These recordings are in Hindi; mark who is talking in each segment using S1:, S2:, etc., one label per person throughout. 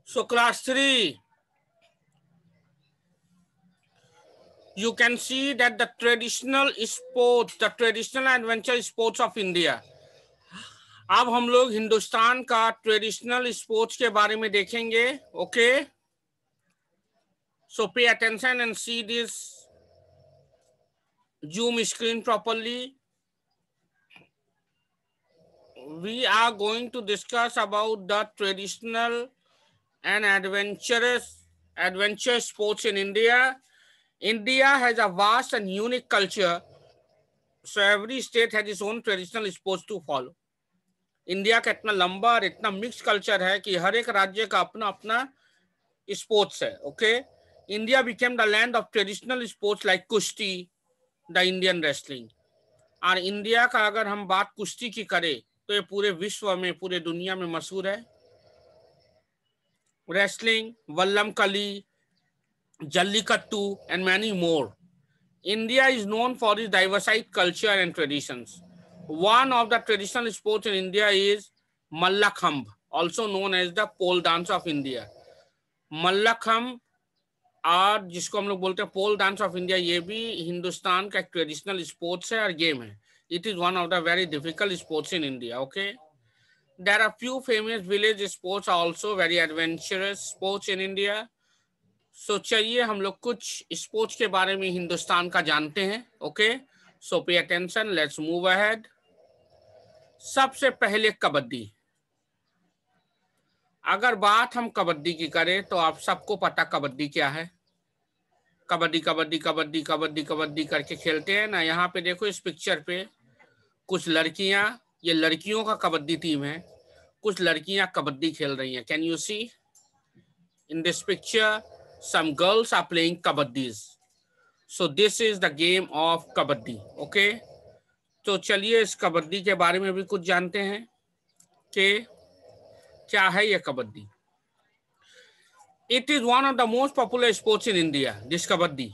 S1: So class 3, you can see that the traditional sports, the traditional adventure sports of India. अब हम लोग हिंदुस्तान का ट्रेडिशनल स्पोर्ट्स के बारे में देखेंगे. Okay, so pay attention and see this Zoom screen properly. We are going to discuss about the traditional and adventure sports in India. India has a vast and unique culture, so every state has its own traditional sports to follow. India का इतना लंबा और इतना मिक्स कल्चर है कि हर एक राज्य का अपना अपना स्पोर्ट्स है. Okay, India became the land of traditional sports like कुश्ती, द इंडियन रेसलिंग. और इंडिया का अगर हम बात कुश्ती की करें तो ये पूरे विश्व में, पूरे दुनिया में मशहूर है. Wrestling, Vallamkali, Jallikattu and many more. India is known for its diversified culture and traditions. One of the traditional sports in India is Mallakhambh, also known as the pole dance of India. Mallakhambh, और जिसको हम लोग बोलते हैं पोल डांस ऑफ इंडिया, ये भी हिंदुस्तान का एक ट्रेडिशनल स्पोर्ट्स है और गेम है. It is one of the very difficult sports in India. Okay, there are few famous village sports, also very adventurous sports in India. So चलिए हम लोग कुछ स्पोर्ट्स के बारे में हिंदुस्तान का जानते हैं. Okay, so pay attention, let's move ahead. सबसे पहले कबड्डी. अगर बात हम कबड्डी की करें तो आप सबको पता कबड्डी क्या है. कबड्डी कबड्डी कबड्डी कबड्डी कबड्डी करके खेलते हैं ना. यहाँ पे देखो इस पिक्चर पे कुछ लड़कियां, ये लड़कियों का कबड्डी टीम है. कुछ लड़कियां कबड्डी खेल रही हैं. Can you see in this picture some girls are playing kabaddis. So this is the game of kabaddi. Okay, तो चलिए इस कबड्डी के बारे में भी कुछ जानते हैं कि क्या है ये kabaddi. It is one of the most popular sports in India. This kabaddi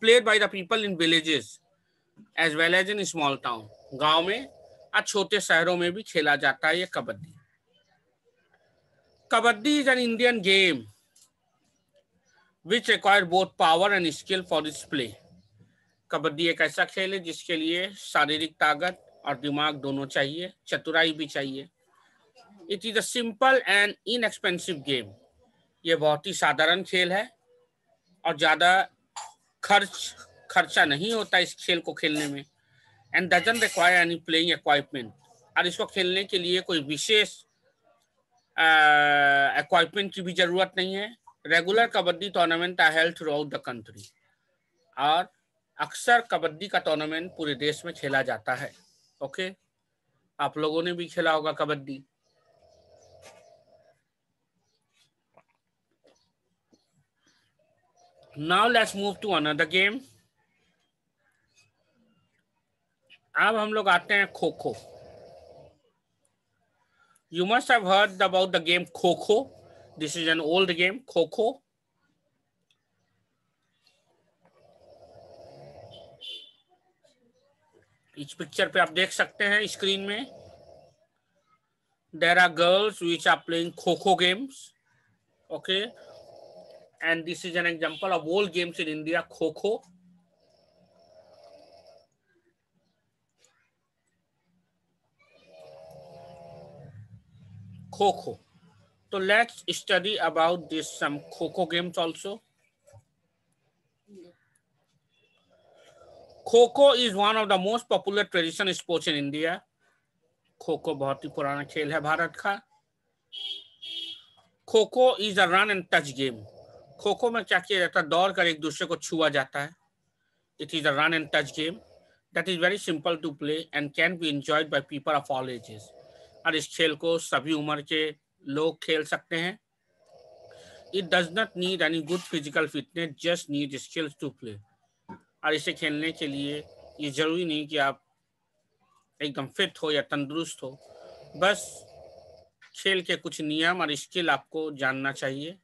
S1: played by the people in villages as well as in small town. गांव में और छोटे शहरों में भी खेला जाता है ये kabaddi. Kabaddi is an Indian game which require both power and skill for its play. Kabaddi एक ऐसा खेल है जिसके लिए शारीरिक ताकत और दिमाग दोनों चाहिए, चतुराई भी चाहिए. It is a simple and inexpensive game. ये बहुत ही साधारण खेल है और ज़्यादा खर्चा नहीं होता इस खेल को खेलने में. And doesn't require any playing equipment. और इसको खेलने के लिए कोई विशेष इक्विपमेंट की भी जरूरत नहीं है. Regular kabaddi tournament are held throughout the country. और अक्सर कबड्डी का टूर्नामेंट पूरे देश में खेला जाता है. ओके, आप लोगों ने भी खेला होगा kabaddi. Now let's move to another game. अब हम लोग आते हैं kho kho. You must have heard about the game kho kho. This is an old game, Kho-Kho. इस पिक्चर पे आप देख सकते हैं स्क्रीन में. There are girls which are playing Kho-Kho games. Okay, and this is an example of old games in India, Kho-Kho. Kho-Kho. So let's study about this some Kho-Kho games also. Kho-Kho is one of the most popular traditional sports in India. Kho-Kho बहुत ही पुराना खेल है भारत का. Kho-Kho is a run and touch game. Kho-Kho में क्या किया जाता है, दौड़ कर एक दूसरे को छुआ जाता है. It is a run and touch game that is very simple to play and can be enjoyed by people of all ages. और इस खेल को सभी उम्र के लोग खेल सकते हैं. It does not need any good physical fitness, just need skills to play. और इसे खेलने के लिए ये जरूरी नहीं कि आप एकदम फिट हो या तंदुरुस्त हो, बस खेल के कुछ नियम और स्किल आपको जानना चाहिए.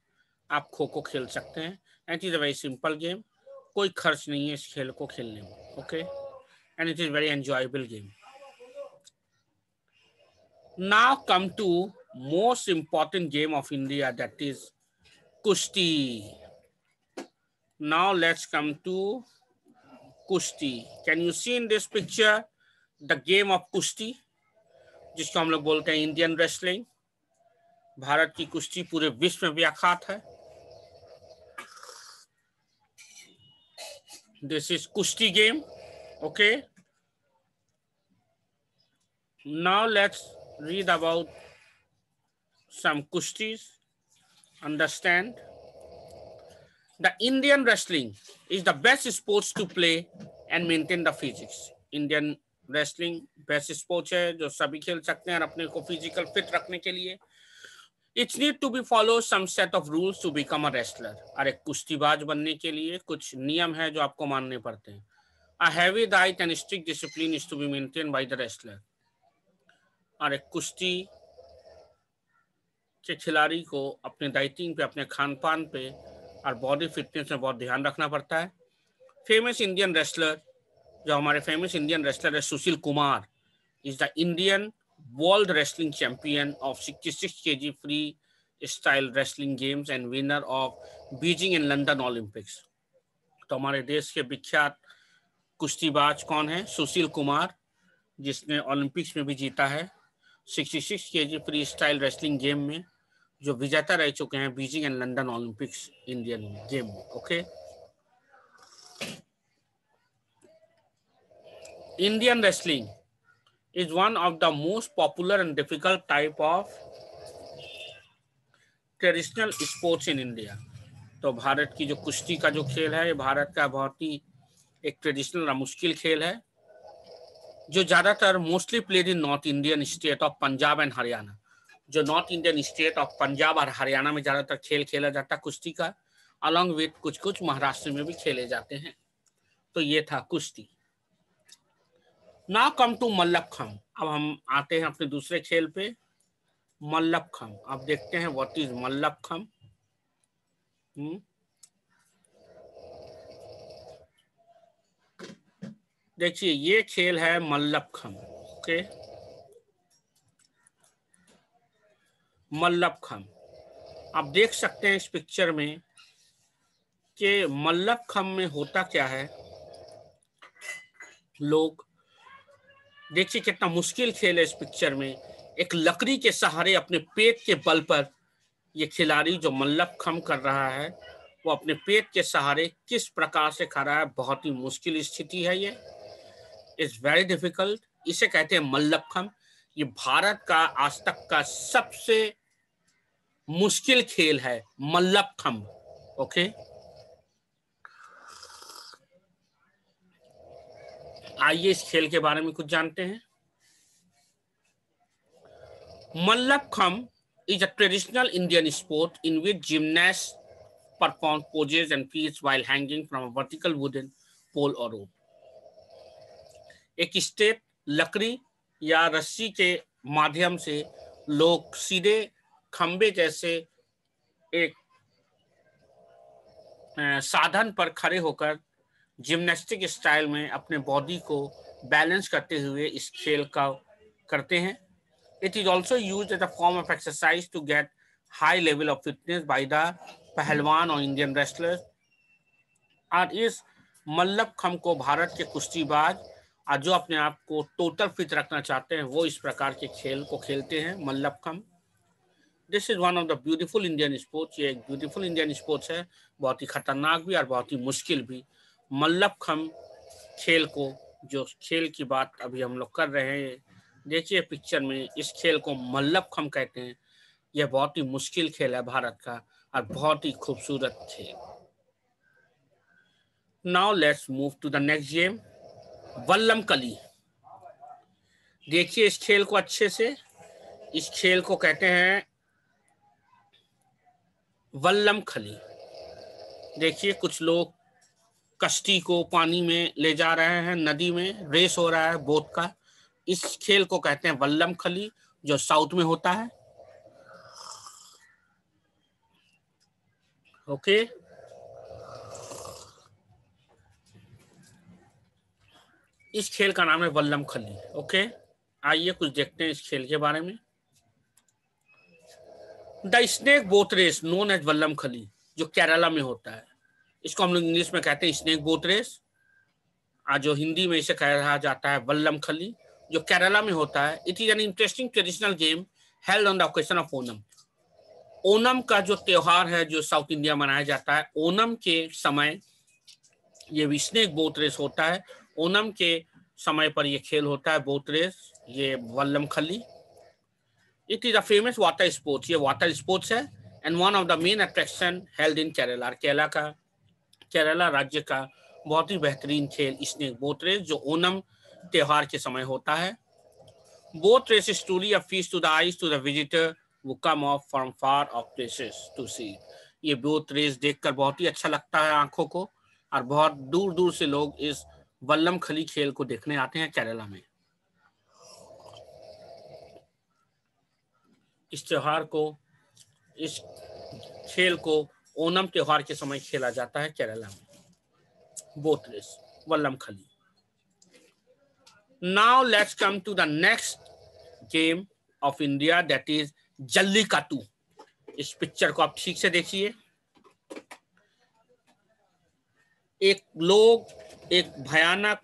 S1: आप खो खो खेल सकते हैं. And it is a very simple game. कोई खर्च नहीं है इस खेल को खेलने में. Okay, and it is very enjoyable game. Now come to most important game of India, that is Kushti. Now let's come to Kushti. Can you see in this picture the game of Kushti, जिसको हम लोग बोलते हैं इंडियन रेसलिंग? भारत की कुश्ती पूरे विश्व में व्याख्यात है. This is Kushti game. Okay. Now let's read about some Kushtis. Understand. The Indian wrestling is the best sports to play and maintain the physics. Indian wrestling best sports है जो सभी खेल सकते हैं और अपने को फिजिकल फिट रखने के लिए. It need to be follow some set of rules to become a wrestler. और एक कुश्तीबाज बनने के लिए कुछ नियम है जो आपको मानने पड़ते हैं. A heavy diet and strict discipline is to be maintained by the wrestler. और एक कुश्ती के खिलाड़ी को अपने डाइटिंग पे, अपने खान पान पे और बॉडी फिटनेस में बहुत ध्यान रखना पड़ता है. फेमस इंडियन रेसलर, जो हमारे फेमस इंडियन रेसलर है Sushil Kumar, is the Indian world wrestling champion of 66 kg free style wrestling games and winner of Beijing and London Olympics. तो हमारे देश के विख्यात कुश्तीबाज कौन है? सुशील कुमार, जिसने ओलंपिक्स में भी जीता है 66 kg free style wrestling game में, जो विजेता रह चुके हैं Beijing and London Olympics Indian game में. Okay. Indian wrestling is one of the most popular and difficult type of traditional sports in India. तो भारत की जो कुश्ती का जो खेल है, ये भारत का बहुत ही एक ट्रेडिशनल और मुश्किल खेल है, जो ज़्यादातर mostly played in north Indian state of Punjab and Haryana. जो north Indian state of Punjab और हरियाणा में ज़्यादातर खेल खेला जाता है कुश्ती का, अलॉन्ग विथ कुछ कुछ महाराष्ट्र में भी खेले जाते हैं. तो ये था कुश्ती. Now come to Mallakhamb. अब हम आते हैं अपने दूसरे खेल पे, मल्लखम. अब देखते हैं व्हाट इज मल्लखम. देखिए ये खेल है मल्लखम. ओके. मल्लखम आप देख सकते हैं इस पिक्चर में कि मल्लखम में होता क्या है. लोग देखिए कितना मुश्किल खेल है इस पिक्चर में. एक लकड़ी के सहारे अपने पेट के बल पर ये खिलाड़ी जो मल्लखम कर रहा है, वो अपने पेट के सहारे किस प्रकार से खड़ा है. बहुत ही मुश्किल स्थिति है. ये इज वेरी डिफिकल्ट. इसे कहते हैं मल्लखम. ये भारत का आज तक का सबसे मुश्किल खेल है मल्लखम. ओके. आइए इस खेल के बारे में कुछ जानते हैं. मल्लखम is a traditional Indian sport in which gymnasts perform poses and feats while hanging from a vertical wooden pole or rope. एक स्ट्रेट लकड़ी या रस्सी के माध्यम से लोग सीधे खंबे जैसे एक साधन पर खड़े होकर जिम्नास्टिक स्टाइल में अपने बॉडी को बैलेंस करते हुए इस खेल का करते हैं. It is also used as a form of exercise to get high level of fitness by the पहलवान और इंडियन रेसलर. और इस मल्लखम को भारत के कुश्तीबाज और जो अपने आप को टोटल फिट रखना चाहते हैं वो इस प्रकार के खेल को खेलते हैं Mallakhamb. This is one of the beautiful Indian sports. ये एक ब्यूटीफुल इंडियन स्पोर्ट्स है, बहुत ही खतरनाक भी और बहुत ही मुश्किल भी. मल्लखम खेल को, जो खेल की बात अभी हम लोग कर रहे हैं, देखिए पिक्चर में, इस खेल को मल्लखम कहते हैं. यह बहुत ही मुश्किल खेल है भारत का और बहुत ही खूबसूरत खेल. Now let's move to the next game, Vallamkali. देखिए इस खेल को अच्छे से. इस खेल को कहते हैं वल्लमकली. देखिए कुछ लोग कश्ती को पानी में ले जा रहे हैं, नदी में रेस हो रहा है बोट का. इस खेल को कहते हैं वल्लमकली, जो साउथ में होता है. ओके. इस खेल का नाम है वल्लमकली. ओके. आइए कुछ देखते हैं इस खेल के बारे में. The snake boat race known as Vallam Kali, जो केरला में होता है, इसको हम लोग इंग्लिश में कहते हैं स्नेक बोट रेस, जो हिंदी में इसे कहा जाता है वल्लम खली, जो केरला में होता है। It is an interesting traditional game held on the occasion of Onam. Onam का जो त्योहार है जो साउथ इंडिया मनाया जाता है, ओनम के समय ये स्नेक बोट रेस होता है। ओनम के समय पर ये खेल होता है, बोट रेस, ये वल्लम खली। It is a famous water sports, ये वाटर स्पोर्ट्स है, and one of the main attraction held in Kerala. Kerala राज्य का बहुत ही बेहतरीन खेल स्नेक बोट रेस, जो ओनम त्योहार के समय होता है। Boat race story of feast to the eyes to the visitor who come off from far off places to see. ये बोट रेस देखकर बहुत ही अच्छा लगता है आंखों को, और बहुत दूर दूर से लोग इस वल्लम खली खेल को देखने आते हैं केरला में। इस त्योहार को, इस खेल को ओनम त्योहार के समय खेला जाता है केरला में, boat race, Vallam Kali. Now let's come to the next game of India, that is Jallikattu. इस पिक्चर को आप ठीक से देखिए। एक भयानक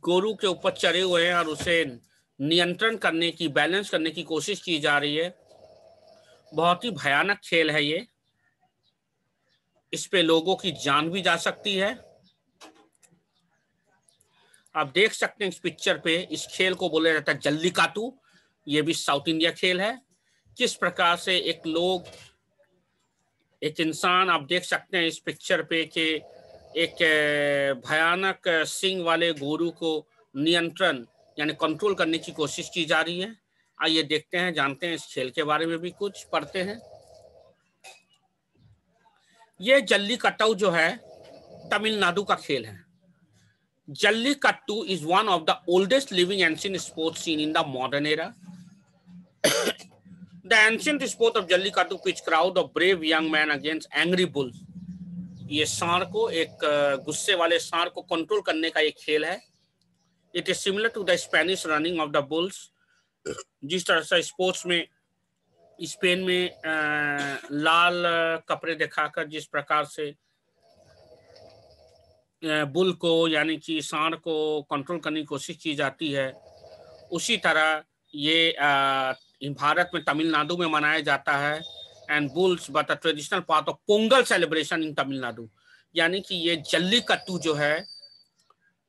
S1: गोरू के ऊपर चढ़े हुए हैं और उसे नियंत्रण करने की, बैलेंस करने की कोशिश की जा रही है। बहुत ही भयानक खेल है ये, इस पे लोगों की जान भी जा सकती है। आप देख सकते हैं इस पिक्चर पे, इस खेल को बोला जाता है जल्लीकट्टू। ये भी साउथ इंडिया खेल है। किस प्रकार से एक इंसान, आप देख सकते हैं इस पिक्चर पे कि एक भयानक सिंग वाले गोरू को नियंत्रण यानी कंट्रोल करने की कोशिश की जा रही है। आइए देखते हैं, जानते हैं इस खेल के बारे में भी कुछ पढ़ते हैं। ये जल्लीकट्टू जो है तमिलनाडु का खेल है। Jallikattu is one of the oldest living ancient sports seen in the modern era. The ancient sport of Jallikattu pitch crowd of brave young men against angry bulls. ये सांड को, एक गुस्से वाले सांड को कंट्रोल करने का एक खेल है। It is similar to the Spanish running of the bulls. जिस तरह से स्पोर्ट्स में स्पेन में लाल कपड़े दिखाकर जिस प्रकार से बुल को यानी कि सांड को कंट्रोल करने की कोशिश की जाती है, उसी तरह ये भारत में तमिलनाडु में मनाया जाता है। And bulls but a traditional part of Pongal celebration in Tamil Nadu. यानी कि ये जल्लीकट्टू जो है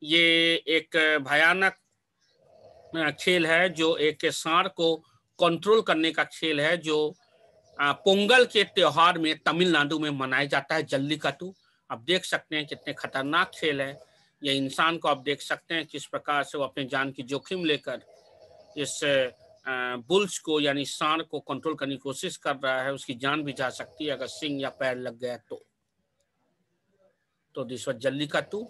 S1: ये एक भयानक खेल है, जो एक सांड को कंट्रोल करने का खेल है, जो पोंगल के त्योहार में तमिलनाडु में मनाया जाता है, जल्लीकट्टू। आप देख सकते हैं कितने खतरनाक खेल है। ये इंसान को आप देख सकते हैं किस प्रकार से वो अपने जान की जोखिम लेकर इस बुल्स को यानी सांड को कंट्रोल करने की कोशिश कर रहा है। उसकी जान भी जा सकती है अगर सिंग या पैर लग गया तो this was Jallikattu.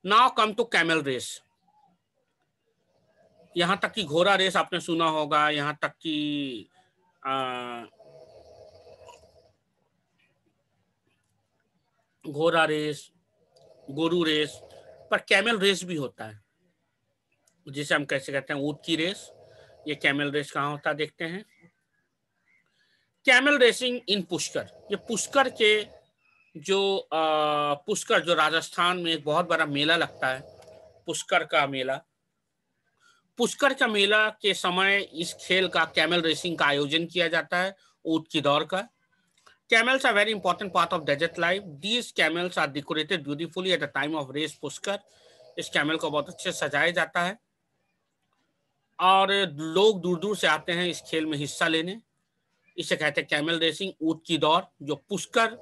S1: Now come to camel race. यहाँ तक कि घोड़ा रेस आपने सुना होगा, यहाँ तक कि घोड़ा रेस, गोरू रेस, पर कैमल रेस भी होता है, जिसे हम कैसे कहते हैं ऊंट की रेस। ये कैमल रेस कहाँ होता है देखते हैं। कैमल रेसिंग इन पुष्कर। ये पुष्कर के जो पुष्कर जो राजस्थान में एक बहुत बड़ा मेला लगता है, पुष्कर का मेला। पुष्कर का मेला के समय इस खेल का, कैमल रेसिंग का आयोजन किया जाता है, ऊंट की दौड़ का। Camels are very important part of desert life. These camels are decorated beautifully at the time of race Pushkar. इस कैमल को बहुत अच्छे से सजाया जाता है और लोग दूर दूर से आते हैं इस खेल में हिस्सा लेने। इसे कहते हैं कैमल रेसिंग, ऊंट की दौड़, जो पुष्कर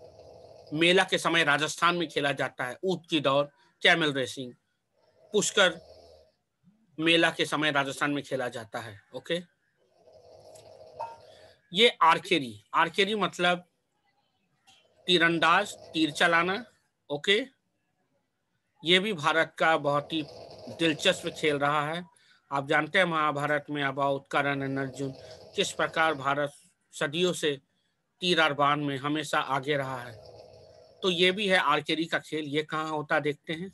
S1: मेला के समय राजस्थान में खेला जाता है। ऊंट की दौड़, कैमल रेसिंग, पुष्कर मेला के समय राजस्थान में खेला जाता है। ओके, ये आर्चरी। आर्चरी मतलब तीरंदाज, तीर चलाना। ओके, ये भी भारत का बहुत ही दिलचस्प खेल रहा है। आप जानते हैं महाभारत में अबाउट कर्ण एंड अर्जुन, किस प्रकार भारत सदियों से तीर और बाण में हमेशा आगे रहा है। तो ये भी है आर्चरी का खेल। ये कहाँ होता देखते हैं।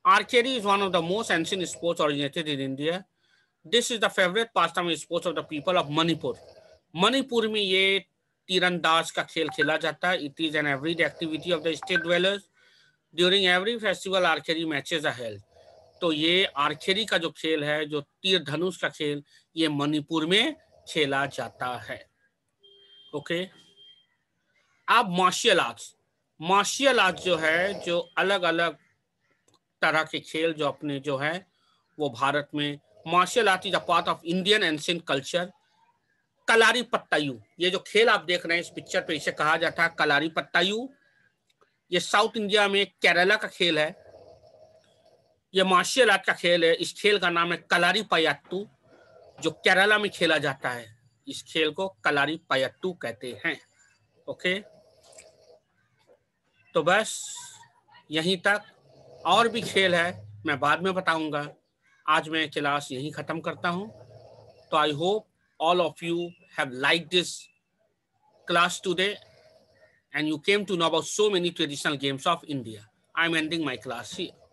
S1: Archery is one of the most ancient sports originated in India. This is the favourite pastime sports of the people of Manipur. Manipur में ये तीरंदाज का खेल खेला जाता है। It is an everyday activity of the state dwellers. During every festival archery matches are held. तो ये आर्चरी का जो खेल है, जो तीर धनुष का खेल, ये मणिपुर में खेला जाता है। ओके। अब मार्शियल आर्ट्स। मार्शियल आर्ट्स जो है, जो अलग अलग तरह के खेल जो अपने जो है वो भारत में, martial art is a part of Indian ancient culture. Kalaripayattu, ये जो खेल आप देख रहे हैं इस पिक्चर पे, इसे कहा जाता है कलारी पट्टायू। ये साउथ इंडिया में केरला का खेल है। ये मार्शियल आर्ट का खेल है। इस खेल का नाम है कलारी पयट्टू, जो केरला में खेला जाता है। इस खेल को कलारी पयट्टू कहते हैं। ओके, तो बस यहीं तक। और भी खेल है, मैं बाद में बताऊंगा। आज मैं क्लास यहीं ख़त्म करता हूं। तो I hope all of you have liked this class today and you came to know about so many traditional games of India. I'm ending my class here.